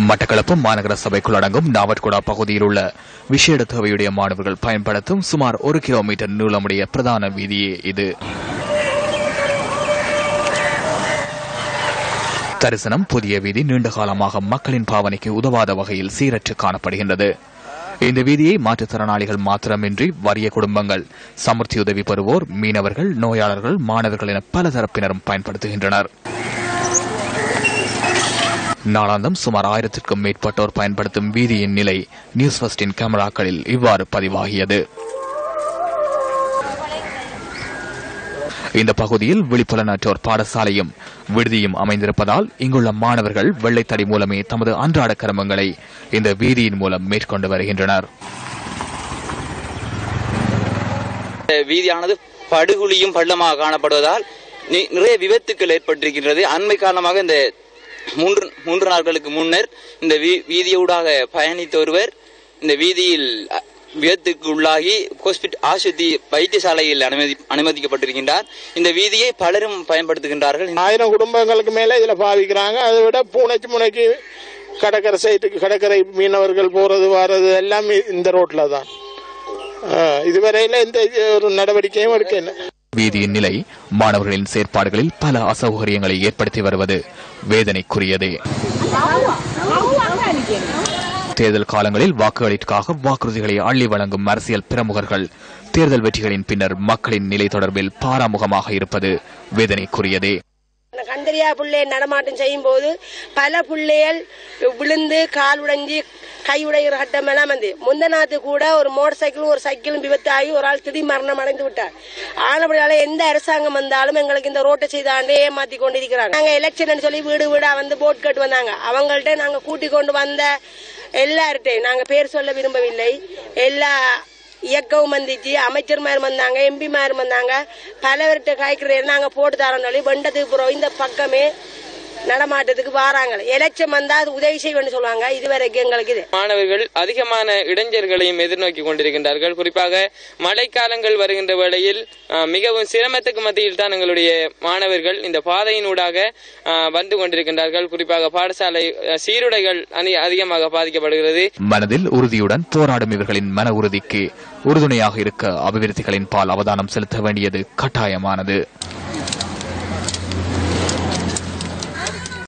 மட்டக்களப்பு மாநகர சபைக்குள் அடங்கும் நாவட்குடா பகுதியில் உள்ள விசேட தேவையுடைய மாணவர்கள் பயன்படுத்தும் சுமார் 1 கிலோமீட்டர் நீளமுடைய பிரதான வீதியே இது. தரிசனம் புதிய வீதி நீண்ட காலமாக மக்களின் பாவனைக்கு உதவாத வகையில் சீரற்று காணப்படுகின்றது. இந்த வீதியை மாற்றுத்திறனாளிகள் மாத்திரமின்றி வறிய குடும்பங்கள், சமர்த்தி உதவி பெறுவோர், மீனவர்கள், நோயாளர்கள், மாணவர்கள் என பல தரப்பினரும் பயன்படுத்துகின்றனர். நாளாந்தம் சுமார் 1000க்கும் மேற்பட்டோர் பயன்படுத்தும் வீதியின் நிலை நியூஸ் ஃபர்ஸ்டின் கேமராக்களில் இவ்வாறு பதிவாகியது. இந்த பகுதியில் விழிப்புலனற்றோர் பாடசாலையும் விடுதியும் அமைந்திருப்பதால் இங்குள்ள மாணவர்கள் வெள்ளைத்தடி மூலமே தமது அன்றாட கர்மங்களை இந்த வீதியின் மூலம் மேற்கொண்டு வருகின்றனர். வீதியானது படுகுழியும் பள்ளமாக காணப்படுவதால் நிறைய விபத்துக்கள் ஏற்பட்டிருக்கின்றது. அண்மை காரணமாக இந்த 3 நாட்களுக்கு முன்னர் இந்த வீதியூடாக பயணித்த ஒருவர் இந்த வீதியில் விபத்துக்கு உள்ளாகி ஆஸ்பத்திரி வைத்தியசாலையில் அனுமதிக்கப்பட்டிருக்கின்றார். இந்த வீதியை பலரும் பயன்படுத்துகின்றார்கள். 1000 குடும்பங்களுக்கு மேல இதுல பாவிக்கிறாங்க. அதை விட பூனைக்கு முனைக்கு கடற்கரை சைட்டுக்கு கடற்கரை மீனவர்கள் போறது வர்றது எல்லாம் இந்த ரோட்ல தான். இதுவரையில எந்த ஒரு நடவடிக்கையும் எடுக்கல. வீதியின் நிலை மாணவர்களின் செயற்பாடுகளில் பல அசௌகரியங்களை ஏற்படுத்தி வருவது வேதனைக்குரியதே. தேர்தல் காலங்களில் வாக்குகளிற்காக வாக்குறுதிகளை அள்ளி வழங்கும் அரசியல் பிரமுகர்கள் தேர்தல் வெற்றிகளின் பின்னர் மக்களின் நிலை தொடர்பில் பாராமுகமாக இருப்பது வேதனைக்குரியதே. கண்டறியா பிள்ளை நடமாட்டம் செய்யும் போது பல பிள்ளைகள் விழுந்து கால் உடைஞ்சி கை உடைகிற கட்டம் எல்லாம் வந்து முந்தநாத்து கூட ஒரு மோட்டார் சைக்கிளும் ஒரு சைக்கிளும் விபத்தாகி ஒரு ஆள் திடீர் மரணம் அடைந்து விட்டார். ஆனபடியால எந்த அரசாங்கம் வந்தாலும் எங்களுக்கு இந்த ரோட்டை செய்தாண்டே ஏமாத்தி கொண்டிருக்கிறாங்க. நாங்க எலெக்ஷன் சொல்லி வீடு வீடா வந்து போட் கட்டு வந்தாங்க. அவங்கள்ட்ட நாங்க கூட்டி கொண்டு வந்த எல்லார்ட்டையும் நாங்க பேர் சொல்ல விரும்பவில்லை. எல்லா இயக்கவும் வந்துச்சு, அமைச்சர்மார் வந்தாங்க, எம்பிமார் வந்தாங்க, பலவர்கிட்ட காய்க்கிற நாங்க போட்டு தரோம் சொல்லி வெண்டத்துக்கு போறோம். இந்த பக்கமே நடமாட்டத்துக்கு வராங்க. எலெக்ஷன் வந்தா அது உதவி செய்வேன்னு சொல்லுவாங்க. இதுவரைக்கும் எங்களுக்கு மாணவர்கள் அதிகமான இடைஞ்சல்களையும் எதிர்நோக்கி கொண்டிருக்கின்றார்கள். குறிப்பாக மழைக்காலங்கள் வருகின்ற வேளையில் மிகவும் சிரமத்துக்கு மத்தியில் தான் எங்களுடைய மாணவர்கள் இந்த பாதையினூடாக வந்து கொண்டிருக்கின்றார்கள். குறிப்பாக பாடசாலை சீருடைகள் அதிகமாக பாதிக்கப்படுகிறது. மனதில் உறுதியுடன் போராடும் இவர்களின் மன உறுதிக்கு உறுதுணையாக இருக்க அபிவிருத்திகளின் பால் அவதானம் செலுத்த வேண்டியது கட்டாயமானது.